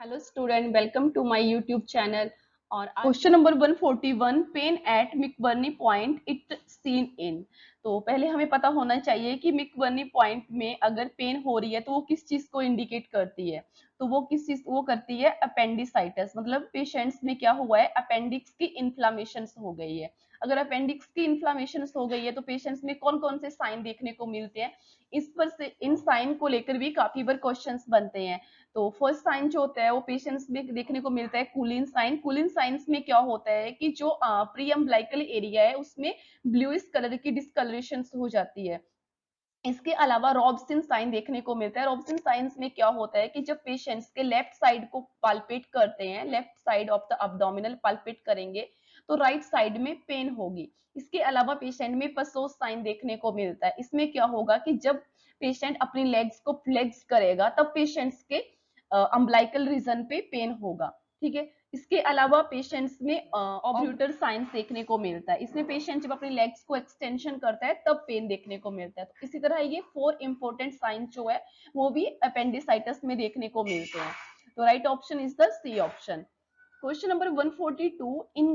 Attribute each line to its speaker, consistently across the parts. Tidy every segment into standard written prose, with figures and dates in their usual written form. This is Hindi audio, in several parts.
Speaker 1: Hello student, welcome to my YouTube channel. और question number 141, pain at McBurney point it seen in. तो पहले हमें पता होना चाहिए कि मिकबर्नी पॉइंट में अगर पेन हो रही है तो वो किस चीज को इंडिकेट करती है। तो वो किस चीज वो करती है, अपेंडिसाइटिस। मतलब पेशेंट्स में क्या हुआ है, अपेंडिक्स की इन्फ्लामेशन हो गई है। अगर अपेंडिक्स की इन्फ्लामेशन हो गई है तो पेशेंट्स में कौन कौन से साइन देखने को मिलते हैं, इस पर से इन साइन को लेकर भी काफी बार क्वेश्चंस बनते हैं। तो फर्स्ट साइन जो होता है वो पेशेंट्स में देखने को मिलता है कूलिन साइन। कूलिन साइंस में क्या होता है कि जो प्री अम्बिलिकल एरिया है उसमें ब्लूइश कलर की डिस्कलरेशन हो जाती है। इसके अलावा रॉबसन साइन देखने को मिलता है। रॉबसन साइंस में क्या होता है कि जब पेशेंट्स के लेफ्ट साइड को पाल्पेट करते हैं, left side of the abdominal palpate करेंगे तो राइट साइड में पेन होगी। इसके अलावा पेशेंट में पसोस साइन देखने को मिलता है। इसमें क्या होगा कि जब पेशेंट अपनी लेग्स को फ्लेक्स करेगा तब पेशेंट्स के अम्बिलिकल रीजन पे पेन होगा। ठीक है। इसके अलावा पेशेंट्स में ऑब्यूटर साइंस देखने को मिलता है। इसमें पेशेंट जब अपनी लेग्स को एक्सटेंशन करता है तब पेन देखने को मिलता है। तो इसी तरह ये 4 इंपॉर्टेंट साइंस जो है वो भी अपेंडिसाइटिस में देखने को मिलते हैं। तो right option is the C option. Question number 142. In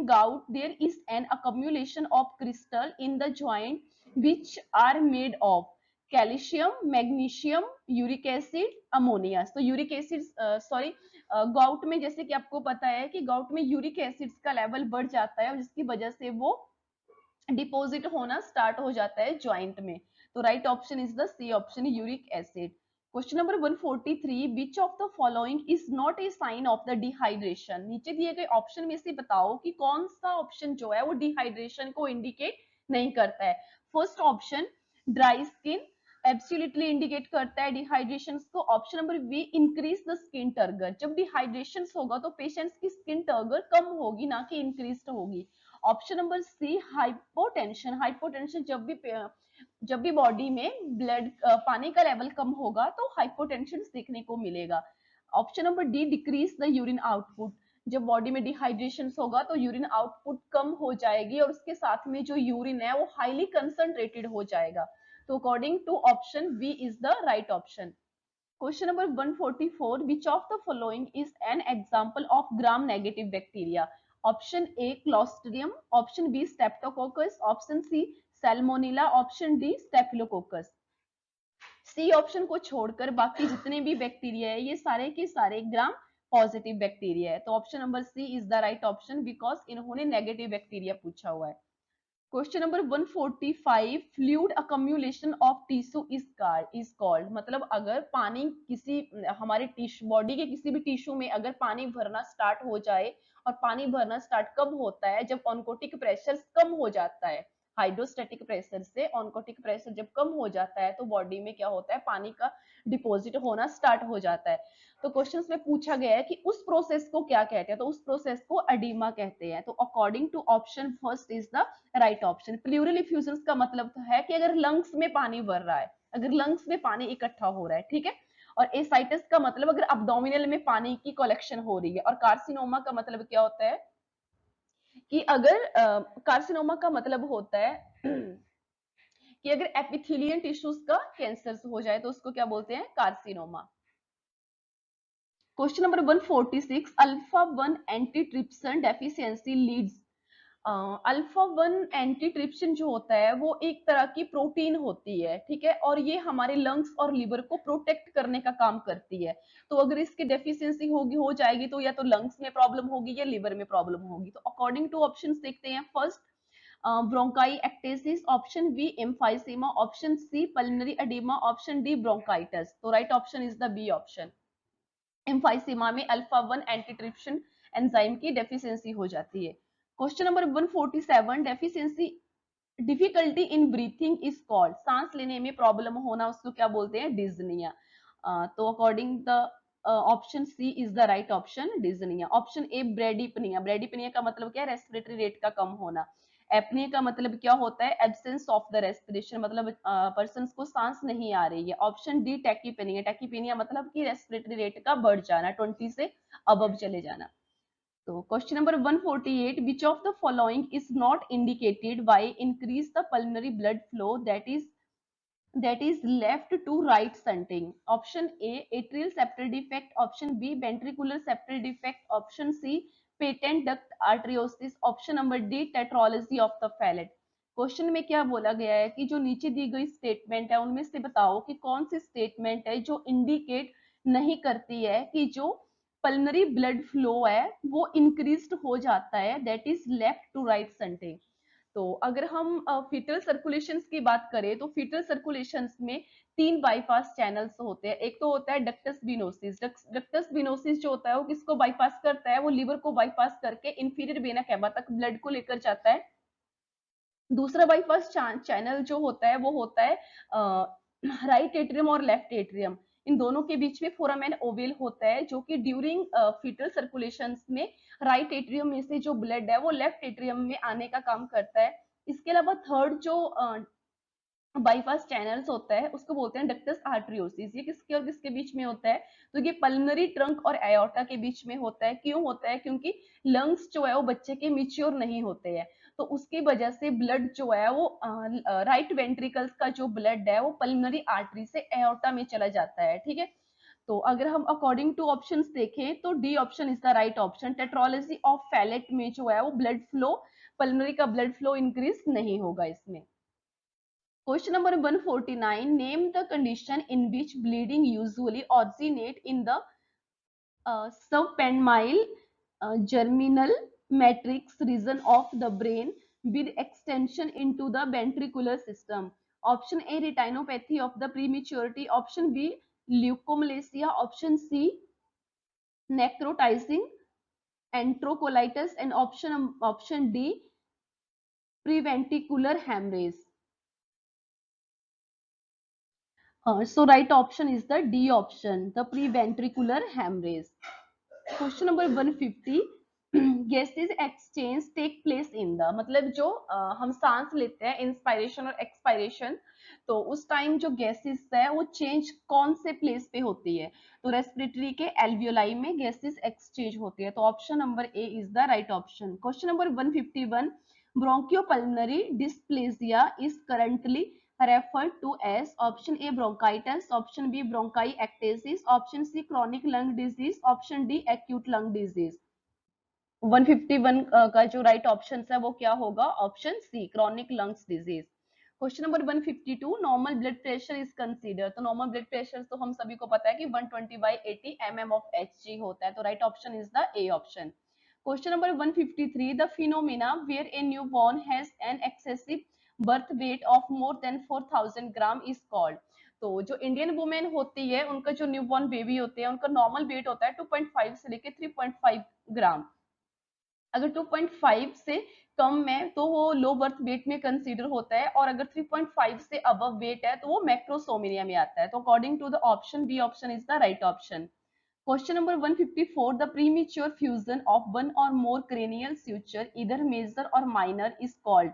Speaker 1: gout, there is an accumulation of crystal in the joint which are made of calcium, magnesium, uric acid, ammonia. तो यूरिक एसिड सॉरी गाउट में जैसे कि आपको पता है कि गाउट में यूरिक एसिड्स का लेवल बढ़ जाता है और जिसकी वजह से वो डिपोजिट होना स्टार्ट हो जाता है ज्वाइंट में। तो right option is the C option, uric acid. Question number 143, which of the following is not a sign of the dehydration. नीचे दिए गए ऑप्शन में से बताओ कि कौन सा ऑप्शन जो है वो डिहाइड्रेशन को इंडिकेट नहीं करता है। First option dry skin absolutely indicate करता है डिहाइड्रेशन को। Option number be increase the skin turgor. जब डिहाइड्रेशन होगा तो पेशेंट्स की स्किन टर्गर कम होगी ना कि इंक्रीज होगी। Option number C hypotension. Hypotension जब भी बॉडी में ब्लड पानी का लेवल कम होगा तो हाइपोटेंशन देखने को मिलेगा। Option number D decrease the urine output. जब बॉडी में डिहाइड्रेशन होगा तो यूरिन आउटपुट कम हो जाएगी और उसके साथ में जो यूरिन है वो हाईली कंसंट्रेटेड हो जाएगा। तो according to option B is the right option. Question number 144. Which of the following is an example of gram-negative bacteria? Option A, Clostridium. Option B, Streptococcus. Option C, Salmonella. Option D, Staphylococcus. C option को छोड़कर बाकी जितने भी बैक्टीरिया है ये सारे के सारे ग्राम पॉजिटिव बैक्टीरिया है। तो option number C is the right option because इन्होंने नेगेटिव बैक्टीरिया पूछा हुआ है। Question number 145, fluid accumulation of tissue is called. मतलब अगर पानी किसी हमारे टिश्यू बॉडी के किसी भी टिश्यू में अगर पानी भरना स्टार्ट हो जाए, और पानी भरना स्टार्ट कब होता है, जब ऑनकोटिक प्रेशर कम हो जाता है। हाइड्रोस्टेटिक प्रेशर से ऑनकोटिक प्रेशर जब कम हो जाता है तो बॉडी में क्या होता है, पानी का डिपॉजिट होना स्टार्ट हो जाता है। तो क्वेश्चन में पूछा गया है कि उस प्रोसेस को क्या कहते हैं, तो उस प्रोसेस को एडिमा कहते हैं। तो according to option first is the right option. Pleural effusion का मतलब तो है कि अगर लंग्स में पानी भर रहा है, अगर लंग्स में पानी इकट्ठा हो रहा है, ठीक है। और एसाइटिस का मतलब अगर अब्डोमिनल में पानी की कलेक्शन हो रही है। और कार्सिनोमा का मतलब क्या होता है कि अगर कार्सिनोमा का मतलब होता है कि अगर एपिथेलियल टिश्यूज का कैंसर हो जाए तो उसको क्या बोलते हैं, carcinoma. Question number 146, alpha 1 antitrypsin deficiency leads. Alpha 1 antitrypsin जो होता है वो एक तरह की प्रोटीन होती है, ठीक है। और ये हमारे लंग्स और लिवर को प्रोटेक्ट करने का काम करती है। तो अगर इसकी डेफिशिएंसी हो जाएगी तो या तो लंग्स में प्रॉब्लम होगी या लिवर में प्रॉब्लम होगी। तो अकॉर्डिंग टू ऑप्शंस देखते हैं। First bronchiectasis, option B emphysema, option C pulmonary oedema, option D bronchitis. तो right option is the B option. Emphysema में अल्फा 1 एंटीट्रिप्सिन एंजाइम की डेफिशिएंसी हो जाती है। Question number 147, deficiency difficulty in breathing is called. सांस लेने में प्रॉब्लम होना उसको क्या बोलते हैं, डिज्निया। तो according the option C is the right option, dyspnoea. Option A bradypnoea. Bradypnoea का मतलब क्या है, रेस्पिरेटरी रेट का कम होना। एपनिया का मतलब क्या होता है, एब्सेंस ऑफ द रेस्पिरेशन, मतलब पर्सन को सांस नहीं आ रही है। Option D टैकीपेनिया। टैकीपेनिया मतलब कि रेस्पिरेटरी रेट का बढ़ जाना, 20 से अबव चले जाना। तो question number 148, which of the following is not indicated by increase the pulmonary blood flow, that is that is left to right shunting. Option A, atrial septal defect. Option B, ventricular septal defect. Option C, patent duct arteriosis. Option number D, tetralogy of the palate. Question में क्या बोला गया है कि जो नीचे दी गई स्टेटमेंट है उनमें से बताओ कि कौन सी स्टेटमेंट है जो इंडिकेट नहीं करती है कि जो पल्मनरी ब्लड फ्लो है वो इंक्रीज हो जाता है, that is left to right shunting. तो अगर हम फीटल सर्कुलेशंस की बात करें तो फीटल सर्कुलेशंस में तीन बाईपास चैनल्स होते हैं। एक तो होता है डक्टस विनोसिस। डक्टस विनोसिस जो होता है वो किसको बाईपास करता है, वो लीवर को बाईपास करके इंफीरियर वेना कैवा तक ब्लड को लेकर जाता है। दूसरा बाईपास चैनल जो होता है वो होता है राइट एट्रियम और लेफ्ट एट्रियम। इन दोनों के बीच में फोरामेन ओवेल होता है जो कि ड्यूरिंग फीटल सर्कुलेशंस में राइट एट्रियम में से जो ब्लड है वो लेफ्ट एट्रियम में आने का काम करता है। इसके अलावा थर्ड जो बाईपास चैनल्स होता है उसको बोलते हैं डक्टस आर्टरियोसिस। ये किसके और किसके बीच में होता है, तो ये पल्मनरी ट्रंक और एयोर्टा के बीच में होता है। क्यों होता है, क्योंकि लंग्स जो है वो बच्चे के मिच्योर नहीं होते हैं, तो उसकी वजह से ब्लड जो है वो राइट वेंट्रिकल्स का जो ब्लड है वो पल्मनरी आर्टरी से एयोर्टा में चला जाता है। ठीक है, तो अगर हम अकॉर्डिंग टू ऑप्शंस देखें तो D option is the right option. Tetralogy of Fallot में जो है वो ब्लड फ्लो, पल्मनरी का ब्लड फ्लो इंक्रीज नहीं होगा इसमें। Question number 149. Name the condition in which bleeding usually originate in the subpenile germinal matrix region of the brain with extension into the ventricular system. Option A, retinopathy of the prematurity. Option B, leukomalacia. Option C, necrotizing enterocolitis. And option D, preventricular hemorrhage. So right option is the D option, the preventricular hemorrhage. Question number 150. Gases exchange take place in the, मतलब जो हम सांस लेते हैं इंस्पायरेशन और एक्सपायरेशन, तो उस टाइम जो गैसेस है वो चेंज कौन से प्लेस पे होती है, तो रेस्पिरेटरी के एल्वियोलाई में गैसेस एक्सचेंज होती है। तो option number A is the right option. Question number 151. Bronchopulmonary dysplasia is currently referred to as option A bronchitis, option B bronchiectasis, option C chronic lung disease, option D acute lung disease। 151 का जो राइट ऑप्शन है वो क्या होगा, option C chronic lungs disease. Question number 152. Normal blood pressure is consider, तो नॉर्मल ब्लड प्रेशर तो हम सभी को पता है कि 120/80 mm of Hg होता है, तो right option is the A option. Question number 153. The phenomena where a newborn has an excessive birth weight of more than 4000 gram is called. तो जो इंडियन वुमेन होती है उनका जो न्यूबॉर्न बेबी होते हैं उनका नॉर्मल वेट होता है 2.5 से लेके 3.5 ग्राम। अगर 2.5 से कम में तो वो लो बर्थ वेट में कंसीडर होता है, और अगर 3.5 से अबव वेट है तो वो मैक्रोसोमिनिया में आता है। तो according to the option B option is the right option. Question number 154. The premature fusion of one और मोर क्रेनियल suture इधर मेजर और माइनर इज कॉल्ड।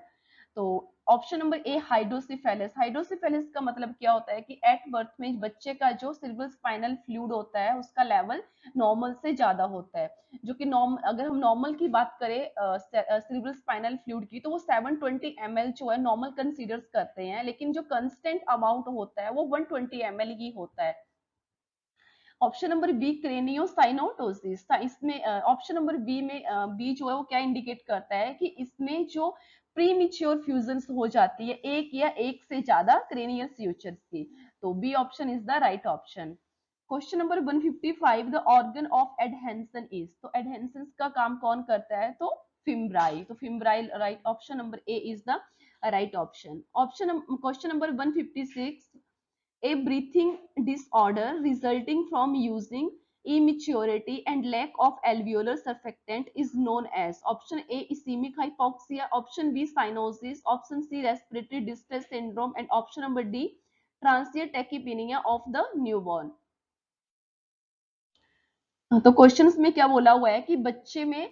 Speaker 1: तो option number A hydrocephalus. Hydrocephalus का मतलब क्या होता है कि एट बर्थ में बच्चे का जो सेरेब्रल स्पाइनल फ्लूइड होता है उसका लेवल नॉर्मल से ज्यादा होता है, जो कि अगर हम नॉर्मल की बात करें सेरेब्रल स्पाइनल फ्लूइड की, तो वो 720 ml जो है नॉर्मल कंसीडर करते हैं, लेकिन जो कंस्टेंट अमाउंट होता है वो 120 ml ही होता है। ऑप्शन नंबर बी क्रेनियोसाइनोटोसिस, इसमें ऑप्शन नंबर बी में बी जो है वो क्या इंडिकेट करता है कि इसमें जो प्रीमिच्योर फ्यूजन्स हो जाती है एक या एक से ज्यादा क्रेनियल स्यूचर्स की। तो B option is the right option. Question number 155. The organ of adhesion is, तो एडहेंसन का काम कौन करता है, तो फिम्ब्राई। तो fimbriae right option number A is the right option. Question number 156. A breathing disorder resulting from using immaturity and lack of alveolar surfactant is known as option A ischemic hypoxia, option B cyanosis, option C respiratory distress syndrome, and option number D transient tachypnea of the newborn। तो क्वेश्चंस में क्या बोला हुआ है कि बच्चे में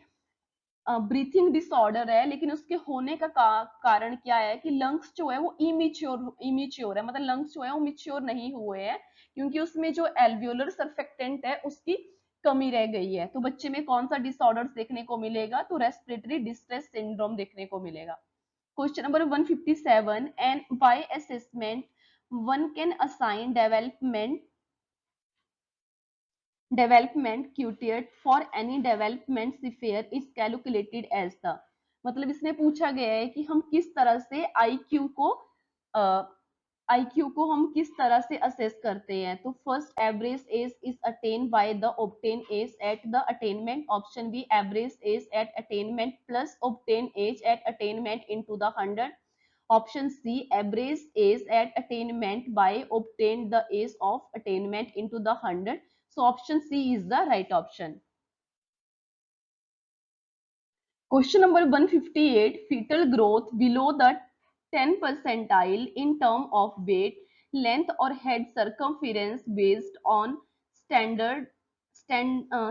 Speaker 1: ब्रीथिंग डिसऑर्डर है, लेकिन उसके होने का कारण क्या है कि लंग्स जो है वो इमेच्योर है, मतलब लंग्स जो है वो मिच्योर नहीं हुए हैं, क्योंकि उसमें जो एल्वियोलर सर्फेक्टेंट है उसकी कमी रह गई है। तो बच्चे में कौन सा डिसऑर्डर देखने को मिलेगा, तो रेस्पिरेटरी डिस्ट्रेस सिंड्रोम देखने को मिलेगा। Question number 157. An by assessment one can assign development quotient for any development sphere is calculated as the, मतलब इसमें पूछा गया है कि हम किस तरह से आईक्यू को हम किस तरह से असेस करते हैं। तो first, average age is attain by the obtain age at the attainment. Option B, average age at attainment plus obtain age at attainment into the 100। Option C, average age at attainment by obtain the age of attainment into the 100. So option C is the right option. Question number 158, fetal growth below the 10 percentile in term of weight, length or head circumference based on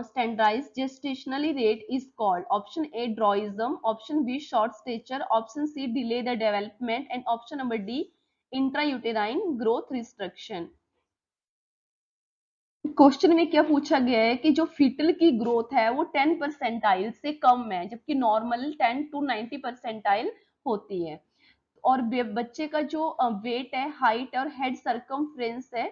Speaker 1: standardized gestational rate is called. Option A, dwarfism. Option B, short stature. Option C, delay the development. And option number D, intrauterine growth restriction. Question में क्या पूछा गया है कि जो फीटल की ग्रोथ है वो 10 परसेंटाइल से कम है, जबकि नॉर्मल 10 to 90 परसेंटाइल होती है। और बच्चे का जो वेट है, हाइट और हेड सर्कमफ्रेंस है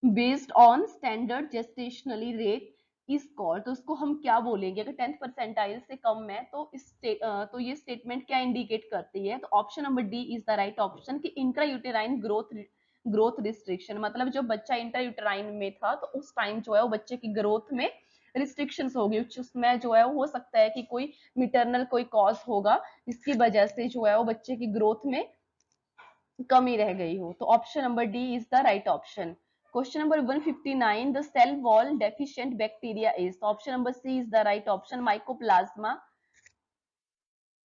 Speaker 1: based on standard gestationally rate is called. तो उसको हम क्या बोलेंगे? अगर 10th परसेंटाइल से कम है तो तो ये स्टेटमेंट क्या इंडिकेट करती है? तो option number D is the right option कि इंट्रायूटेराइन ग्रोथ रिस्ट्रिक्शन, मतलब जो बच्चा इंट्रायूटेराइन में था तो उस टाइम जो है वो बच्चे की ग्रोथ में रिस्ट्रिक्शंस होगी, उसमें जो है वो हो सकता है कि कोई मिटरनल कोई कॉज होगा जिसकी वजह से जो है वो बच्चे की ग्रोथ में कमी रह गई हो। तो option number D is the right option. Question number 159, the cell wall deficient bacteria is. Option number C is the right option, mycoplasma.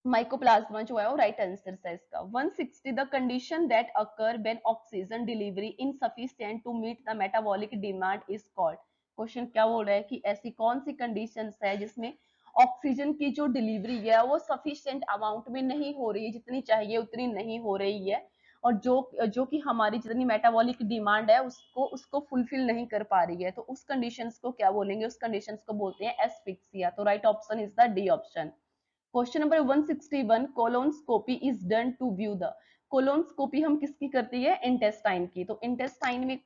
Speaker 1: Mycoplasma जो है वो राइट आंसर है इसका। 160, the condition that occur when oxygen delivery insufficient to meet the metabolic demand is called. Question क्या बोल रहा है कि ऐसी कौन सी कंडीशंस है जिसमें ऑक्सीजन की जो डिलीवरी है वो सफिशिएंट अमाउंट में नहीं हो रही है, जितनी चाहिए उतनी नहीं हो रही है, और जो कि हमारी जितनी मेटाबॉलिक डिमांड है उसको उसको फुलफिल नहीं कर पा रही है। तो उस कंडीशंस को क्या बोलेंगे? उस कंडीशंस को बोलते हैं एस्फिक्सिया। तो right option is the D option. Question number 161, colonoscopy is done to view the. Colonoscopy हम किसकी करती है? इंटेस्टाइन की। तो इंटेस्टाइन में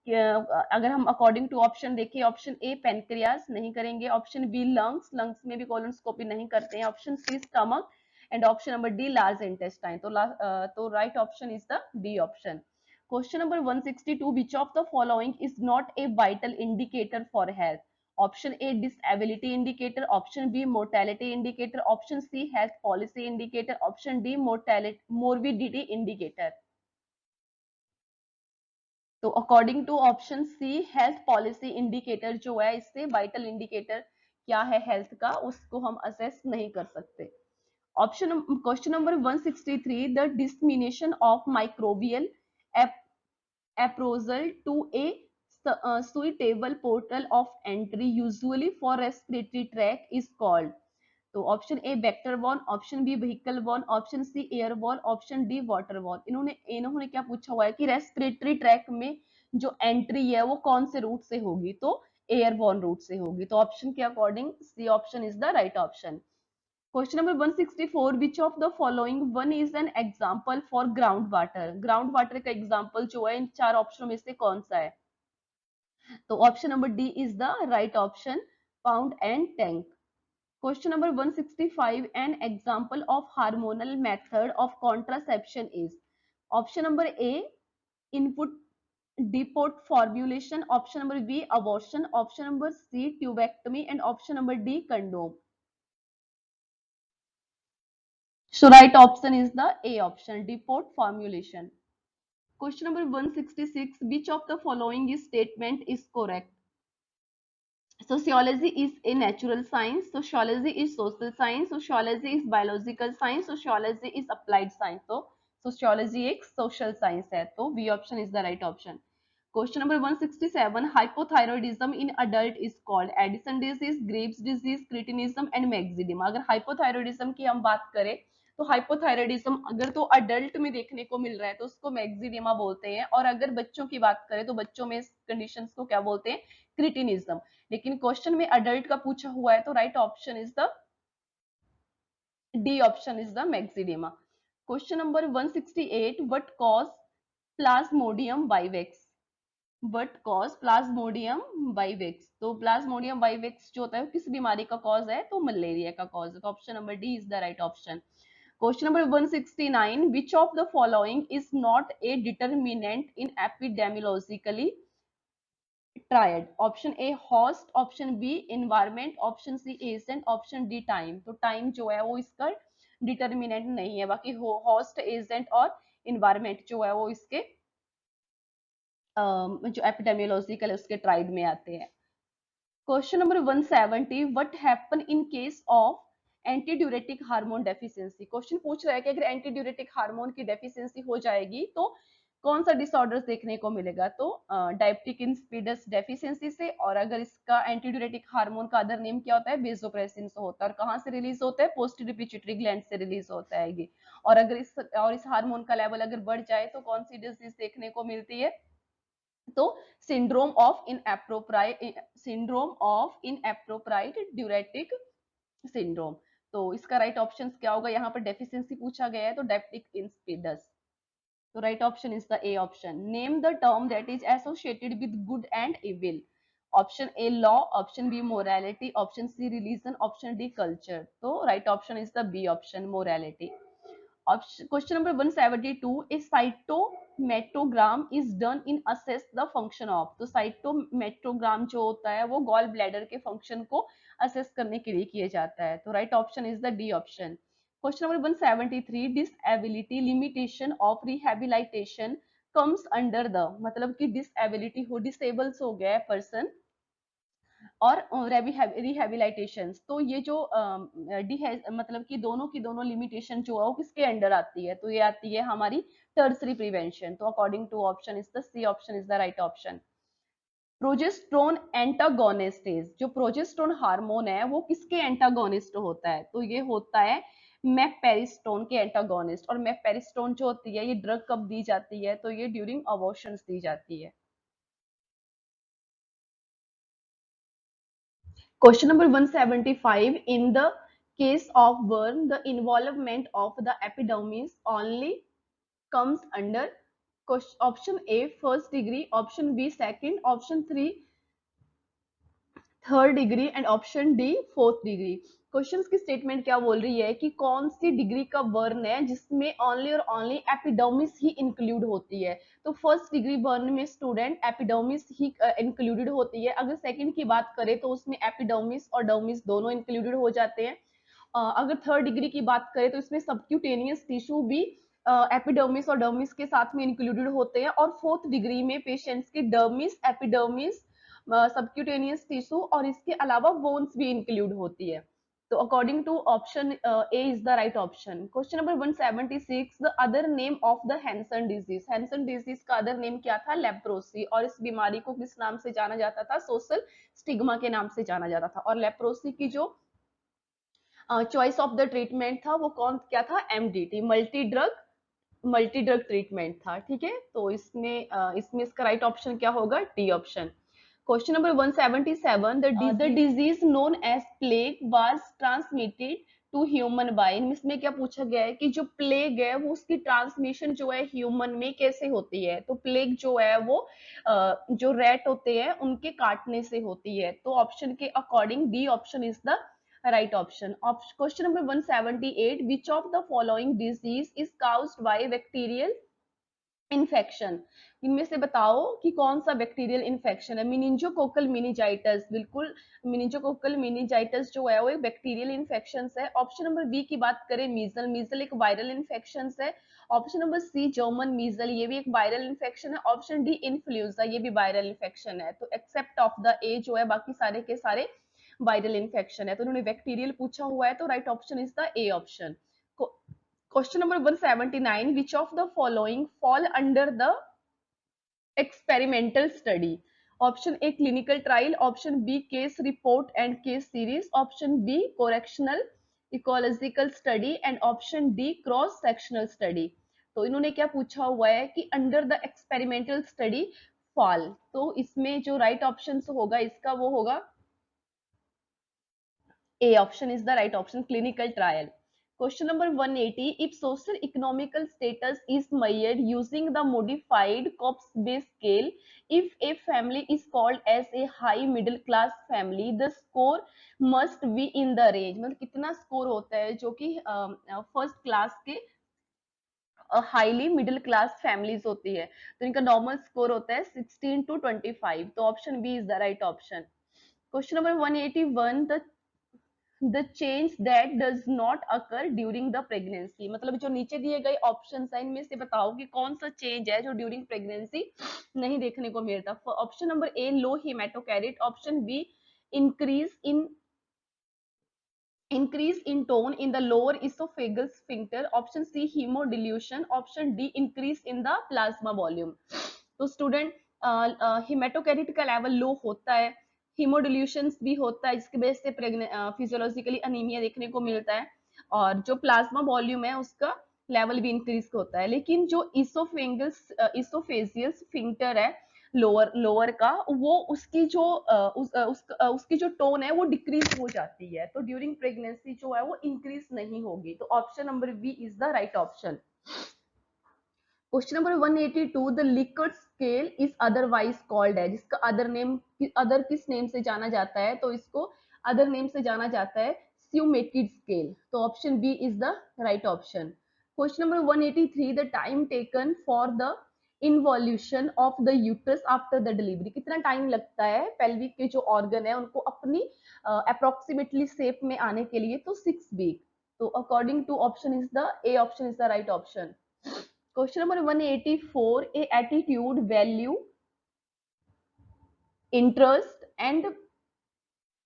Speaker 1: अगर हम अकॉर्डिंग टू ऑप्शन देखें, ऑप्शन ए पेनक्रियास नहीं करेंगे, ऑप्शन बी लंग्स, लंग्स में भी कोलोनस्कोपी नहीं करते हैं, option C stomach, and option number D large intestine. तो right option is the D option. Question number 162, which of the following is not a vital indicator for health? Option A disability indicator, option B mortality indicator, option C health policy indicator, option D morbidity indicator. तो according to option C health policy indicator जो है, इससे वाइटल इंडिकेटर क्या है हेल्थ का उसको हम असेस नहीं कर सकते। Option question number 163, the dissemination of microbial appraisal to a suitable portal of entry usually for respiratory tract is called। तो option A vector borne, option B vehicle borne, option C air borne, option D water borne. इन्होंने इन्होंने क्या पूछा हुआ है कि रेस्पिरेटरी ट्रैक में जो एंट्री है वो कौन से रूट से होगी? तो एयरबॉर्न रूट से होगी। तो ऑप्शन के according C option is the right option. Question number 164, which of the following one is an example for ground water? Ground water का एग्जाम्पल जो है इन चार ऑप्शनों में से कौन सा है? तो option number D is the right option, pound and tank. Question number 165, an example of hormonal method of contraception is? Option number A, input depot formulation, option number B, abortion, option number C, tubectomy, and option number D, condom. So right option is the A option, depot formulation. Question number 166, which of the following statement is correct? Sociology is a natural science, sociology is social science, sociology is biological science, sociology is applied science। तो sociology एक social science है, तो B option is the right option। Question number 167, hypothyroidism in adult is called Addison disease, Graves disease, cretinism and myxedema। अगर hypothyroidism की हम बात करें तो हाइपोथायराइडिज्म अगर तो अडल्ट में देखने को मिल रहा है तो उसको मैक्सिडिमा बोलते हैं, और अगर बच्चों की बात करें तो बच्चों में इस कंडीशंस को क्या बोलते हैं? क्रिटिनिज्म। लेकिन क्वेश्चन में अडल्ट का पूछा हुआ है तो right option is the D option is the myxoedema. Question number 168, what cause plasmodium vivax? What cause plasmodium vivax? तो प्लाज्मोडियम बाइवेक्स जो होता है वो किस बीमारी का कॉज है? तो मलेरिया का कॉज है। तो option number D is the right option. Question number 169, which of the following is not a determinant in epidemiologically triad? Option A host, option B environment, option C agent, option D time. तो टाइम जो है वो इसका डिटर्मिनेंट नहीं है, बाकी होस्ट, एजेंट और environment जो है वो इसके जो एपिडेमियोलॉजिकल है उसके ट्राइड में आते हैं। Question number 170, what happen in case of एंटीड्यूरेटिक hormone deficiency? Question पूछ रहा है कि अगर एंटीड्यूरेटिक हार्मोन की डेफिशिएंसी हो जाएगी तो कौन सा डिसऑर्डर देखने को मिलेगा? तो डायबिटिक इंसिपिडस डेफिशिएंसी से, और अगर इसका एंटीड्यूरेटिक हार्मोन का अदर नेम क्या होता है? वेसोप्रेसिन से होता है। और कहाँ से रिलीज होता है? पोस्टीरियर पिट्यूटरी ग्लैंड से रिलीज होता है ये। और अगर इस हार्मोन का लेवल अगर बढ़ जाए तो कौन सी डिजीज देखने को मिलती है? तो सिंड्रोम ऑफ इनएप्रोप्राइट ड्यूरेटिक सिंड्रोम। तो इसका राइट ऑप्शन क्या होगा? यहाँ पर डेफिशिएंसी पूछा गया है तो डायबिटिक इंसिपिडस। तो right option is the A option. Name the term that is associated with good and evil. Option A law, option B morality, option C religion, option D culture. तो right option is the B option, morality. Question number 172, a cytomatogram is done in assess the function of। तो cytomatogram जो होता है वो गॉल ब्लैडर के फंक्शन को असेस करने के लिए किया जाता है। तो right option is the D option. Question number 173, disability limitation of rehabilitation comes under the, मतलब कि डिसएबिलिटी हो, डिसेबल्स हो गया है पर्सन और रिहेबिलिटेशन, तो ये जो मतलब कि दोनों की दोनों लिमिटेशन जो है वो किसके अंडर आती है? तो ये आती है हमारी टर्सरी प्रिवेंशन। तो according to option is the C option is the right option. Progesterone antagonists, जो प्रोजेस्टेरोन हार्मोन है वो किसके एंटागोनिस्ट होता है? तो ये होता है मेपेरिस्टोन के एंटागोनिस्ट। और मेपेरिस्टोन जो होती है ये ड्रग कब दी जाती है? तो ये ड्यूरिंग अबॉर्शंस दी जाती है। Question number 175. In the case of burn, the involvement of the epidermis only comes under option A first degree, option B second, option 3 third degree and option D fourth degree. Questions की स्टेटमेंट क्या बोल रही है कि कौन सी डिग्री का बर्न है जिसमें ओनली और ओनली एपिडर्मिस ही इंक्लूड होती है? तो फर्स्ट डिग्री बर्न में स्टूडेंट एपिडर्मिस ही इंक्लूडेड होती है। अगर सेकंड की बात करें तो उसमें एपिडर्मिस और डर्मिस दोनों इंक्लूडेड हो जाते हैं। अगर थर्ड डिग्री की बात करें तो इसमें सबक्यूटेनियस टिश्यू भी एपिडर्मिस और डर्मिस के साथ में इंक्लूडेड होते हैं। और फोर्थ डिग्री में पेशेंट्स के डर्मिस, एपिडर्मिस, सबक्यूटेनियस टिश्यू और इसके अलावा बोन्स भी इंक्लूड होती है। तो according to option A is the right option. Question number 176, the other name of the Hansen disease. Hansen disease का अदर नेम क्या था? लेप्रोसी। और इस बीमारी को किस नाम से जाना जाता था? सोशल स्टिग्मा के नाम से जाना जाता था। और लेप्रोसी की जो चॉइस ऑफ द ट्रीटमेंट था वो कौन क्या था? एमडीटी, मल्टी ड्रग ट्रीटमेंट था। ठीक है, तो इसमें इसका राइट ऑप्शन क्या होगा? D option. Question number 177, the disease known as plague was transmitted to human by। इसमें क्या पूछा गया है कि जो प्लेग है वो उसकी ट्रांसमिशन जो है ह्यूमन में कैसे होती है? तो प्लेग जो है वो जो रैट होते हैं उनके काटने से होती है। तो ऑप्शन के according D option is the right option. Question number 178, which of the following disease is caused by bacterial infection? इनमें से बताओ कि कौन सा बैक्टीरियल इन्फेक्शन है? मिनिंजोकोकल मिनीजाइटिस, बिल्कुल मिनिंजोकोकल मिनीजाइटिस जो है वो एक बैक्टीरियल इन्फेक्शन है। ऑप्शन नंबर बी की बात करें, मीजल, मीजल एक वायरल इन्फेक्शन है। ऑप्शन नंबर सी जर्मन मीजल, ये भी एक वायरल इन्फेक्शन है। ऑप्शन डी इन्फ्लुएंजा, ये भी वायरल इन्फेक्शन है। तो एक्सेप्ट ऑफ द ए जो है बाकी सारे के सारे वायरल इन्फेक्शन है। तो उन्होंने बैक्टीरियल पूछा हुआ है तो right option is the A option. Question number 179, which of the following fall under the experimental study? Option A clinical trial, option B case report and case series, option B correlational ecological study and option D cross sectional study. तो इन्होंने क्या पूछा हुआ है कि under the experimental study fall. तो इसमें जो राइट ऑप्शन होगा इसका वो होगा A option is the right option, clinical trial. Question number 180. If social economical status is measured using the modified Cobb's-Base scale, if a family is called as a high middle class family, the score must be in the range. मतलब कितना स्कोर होता है जो कि फर्स्ट क्लास के हाईली मिडिल क्लास फैमिलीज होती है, तो इनका नॉर्मल स्कोर होता है 16 to 25. तो option B is the right option. Question number 181. The change that does not occur during the pregnancy. मतलब जो नीचे दिए गए ऑप्शन है इनमें से बताओ कि कौन सा चेंज है जो ड्यूरिंग प्रेगनेंसी नहीं देखने को मिलता. Option number A low haematocrit, option B increase in tone in the lower esophageal sphincter, option C hemodilution, option D increase in the plasma volume. तो स्टूडेंट हेमेटोकैरिट का लेवल लो होता है, हीमोडिल्यूशन भी होता है जिसकी वजह से फिजियोलॉजिकली अनीमिया देखने को मिलता है, और जो प्लाज्मा वॉल्यूम है उसका लेवल भी इंक्रीज होता है. लेकिन जो इसोफेजियल स्फिंक्टर है लोअर का, वो उसकी जो उसकी जो टोन है वो डिक्रीज हो जाती है, तो ड्यूरिंग प्रेगनेंसी जो है वो इंक्रीज नहीं होगी. तो option number B is the right option. Question number 182. The Likert scale is otherwise called है, जिसका अदर किस नेम से जाना जाता है, तो इसको अदर नेम से जाना जाता है स्यूमेटिड स्केल. तो option B is the right option. Question number 183. The time taken for the involution of the uterus after the delivery. कितना टाइम लगता है पेल्विक के जो ऑर्गन है उनको अपनी अप्रोक्सीमेटली शेप में आने के लिए, तो 6 वीक. तो according to option is the A option is the right option. Question number 184. A attitude, value, interest and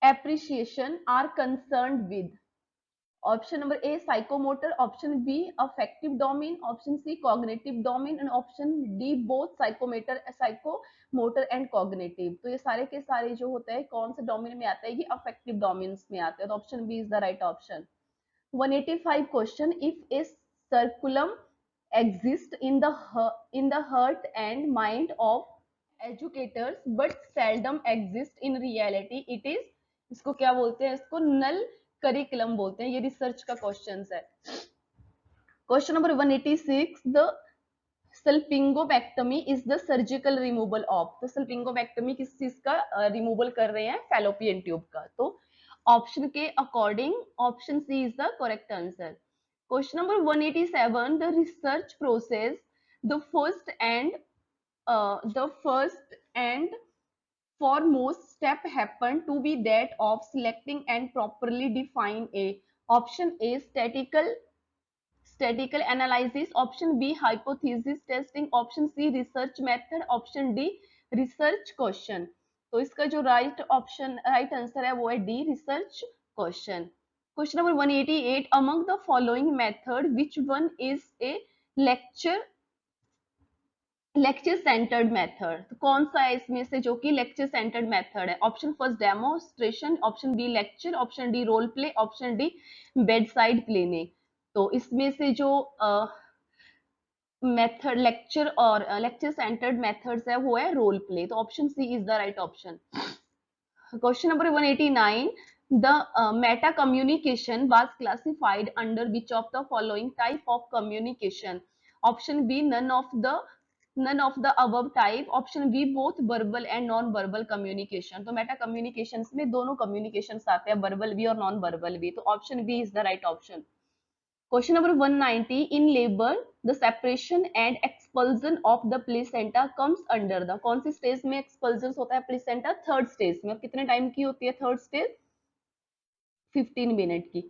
Speaker 1: appreciation are concerned with. Option number A psychomotor, option B affective domain, option C cognitive domain and option D both psychomotor and cognitive. तो ये सारे के सारे जो होते हैं कौन से डोमेन में आता है, ये अफेक्टिव डोमेन्स में आते हैं, तो option B is the right option. 185 question. If a circulum exist in the heart and mind of educators but seldom exist in reality, it is, इसको क्या बोलते हैं, इसको नल करिकुलम बोलते हैं. ये रिसर्च का क्वेश्चन है. Question number 186. The salpingectomy is the surgical removal of. तो सल्पिंगोबैक्टमी किस चीज का रिमूवल कर रहे हैं, फैलोपियन ट्यूब का. तो ऑप्शन के according option C is the correct answer. Question number 187. The research process, the first and foremost step happened to be that of selecting and properly define a. Option A statistical analysis, option B hypothesis testing, option C research method, option D research question. तो इसका जो राइट आंसर है वो है D research question. Question number 188. Among the following method, which one is a lecture centered method? तो कौन सा है इसमें से जो कि lecture centered method है? Option first demonstration, option B lecture, option D role play, option D bedside clinic. तो इसमें से जो मेथड लेक्चर और लेक्चर सेंटर्ड मेथड्स है वो है रोल प्ले. तो option C is the right option. Question number 189. The meta communication was classified under which of the following type of communication? Option B none of the above type, option B both verbal and non-verbal communication. तो meta communications में दोनों communications आते हैं, verbal भी और non-verbal भी. तो option B is the right option. Question number 190. In labor, the separation and expulsion of the placenta comes under the. कौन सी स्टेज में expulsions होता है placenta? थर्ड स्टेज में. कितने टाइम की होती है थर्ड स्टेज? 15 मिनट की.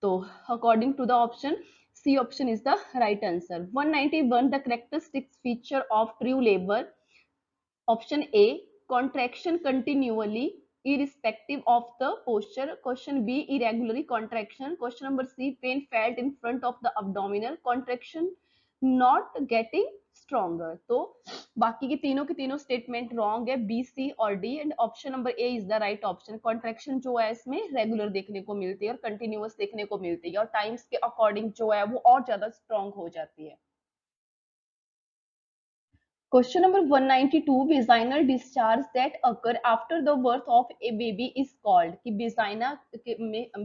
Speaker 1: तो according to the option C option is the right answer. 191. The characteristics feature of true labour. Option A contraction continuously irrespective of the posture, question B irregular contraction, question number C pain felt in front of the abdominal, contraction not getting stronger. तो बाकी की तीनों स्टेटमेंट रॉन्ग है, बी सी और D, and option number A is the right option. Contraction जो है इसमें रेगुलर देखने को मिलती है और कंटिन्यूअस देखने को मिलती है और टाइम्स के अकॉर्डिंग जो है वो और ज्यादा स्ट्रॉन्ग हो जाती है. Question number 192, vaginal discharge that occur after the birth of a baby is called, कि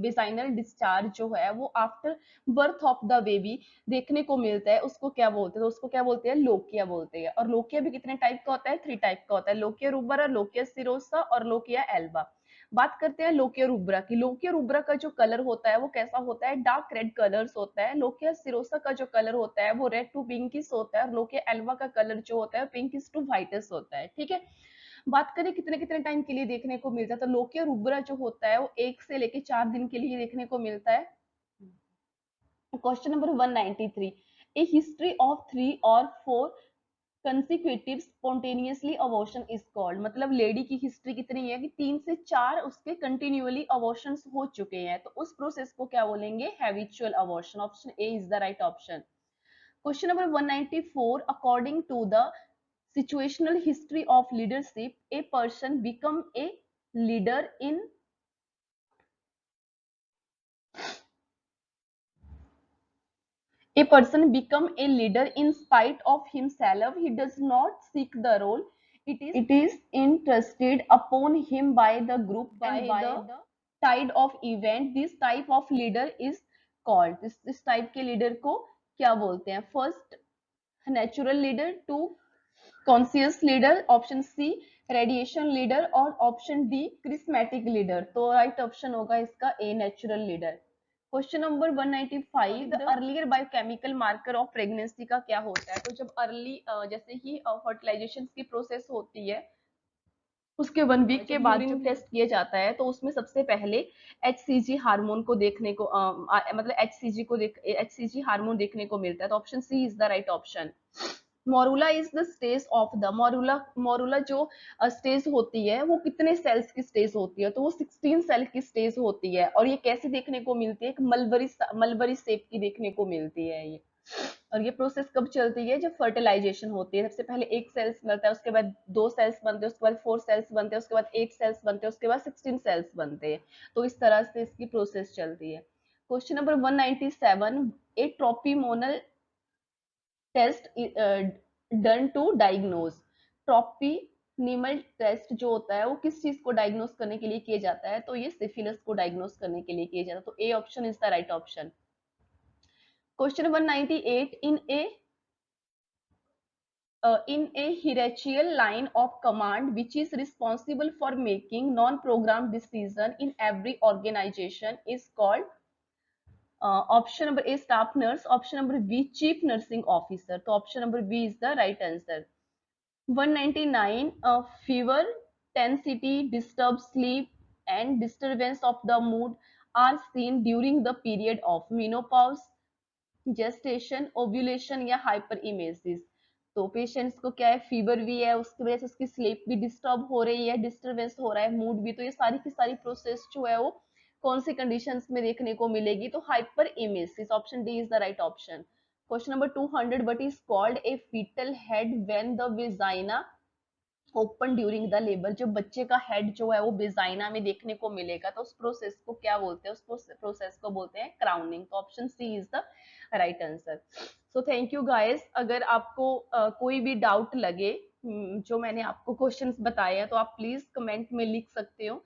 Speaker 1: vaginal discharge जो है वो after birth of the baby देखने को मिलता है, उसको क्या बोलते हैं? तो उसको क्या बोलते हैं? लोकिया बोलते हैं। और लोकिया भी कितने टाइप का होता है? 3 टाइप का होता है, लोकिया रूबरा, लोकिया सिरोसा और लोकिया एल्बा। बात करते हैं लोकिया रूब्रा की। लोकिया रूब्रा का जो कलर होता है वो कैसा होता है? डार्क रेड कलर्स होता है। लोकिया सिरोसा का जो कलर होता है वो रेड टू पिंकिश होता है, और लोकिया एल्वा का कलर जो होता है पिंकिश टू व्हाइटिश होता है। ठीक है, बात करें कितने कितने टाइम के लिए देखने को मिलता है, तो लोकिया रूब्रा जो होता है वो 1 से लेके 4 दिन के लिए देखने को मिलता है। Question number 193, A history of 3 और 4 consecutive spontaneously abortion is called, मतलब लेडी की हिस्ट्री कितनी है कि 3 से 4 उसके कंटिन्यूअली अबॉर्शंस हो चुके हैं, तो उस प्रोसेस को क्या बोलेंगे? Habitual abortion. Option A is the right option. Question number 194, according to the situational history of leadership a person become a leader in A person become a leader in spite of himself. He does not seek the role. It is entrusted upon him by the group and by the tide of event. This type of leader is called. This type के leader को क्या बोलते हैं? First, natural leader. Two, conscious leader. Option C, radiation leader. और option D, charismatic leader. तो right option होगा इसका A, natural leader. Question number 195, the earlier biochemical marker of pregnancy का क्या होता है? तो जब अर्ली जैसे ही फर्टिलाइजेशन की प्रोसेस होती है उसके 1 वीक के बाद जब टेस्ट किया जाता है तो उसमें सबसे पहले HCG हार्मोन को देखने को मतलब HCG हार्मोन देखने को मिलता है, तो option C is the right option. Morula is the stage of the morula जो स्टेज होती है वो कितने सेल्स की स्टेज होती है? तो वो 16 सेल की स्टेज होती है, और ये कैसे देखने को मिलती है? एक मलबरी शेप की देखने को मिलती है ये। और ये प्रोसेस कब चलती है? जब फर्टिलाइजेशन होती है। सबसे पहले एक सेल्स बनता है, उसके बाद 2 सेल्स बनते हैं, उसके बाद 4 सेल्स बनते हैं, उसके बाद 8 सेल्स बनते हैं, उसके बाद 16 सेल्स बनते हैं। तो इस तरह से इसकी प्रोसेस चलती है। Question number 197, a treponemal test done to diagnose, treponemal test जो होता है वो किस चीज को डायग्नोज करने के लिए किया जाता है? तो ये सिफिलिस को डायग्नोज करने के लिए किया जाता है, तो ए option is the right option. Question 198, in a hierarchical line of command which is responsible for making non-programmed decision in every organization is called option number A, staff nurse. Option number B, chief nursing officer. तो option number B is the right answer. 199, fever, tensity, disturbed sleep and disturbance of the mood are seen during the period of menopause, gestation, ovulation या हाइपर इमेसिस। तो पेशेंट्स को क्या है? फीवर भी है, उसकी वजह से उसकी स्लीप भी डिस्टर्ब हो रही है, डिस्टर्बेंस हो रहा है, मूड भी। तो ये सारी की सारी प्रोसेस जो है वो कौन सी कंडीशंस में देखने को मिलेगी? तो hyperemesis. Option D is the right option. Question number 200, what is called a fetal head when the vagina open during the labour? जब बच्चे का हेड जो है वो बेजाइना में देखने को मिलेगा तो उस प्रोसेस को क्या बोलते हैं? उस प्रोसेस को बोलते हैं क्राउनिंग। तो option C is the right answer. So thank you guys. अगर आपको कोई भी डाउट लगे जो मैंने आपको क्वेश्चंस बताए हैं तो आप प्लीज कमेंट में लिख सकते हो।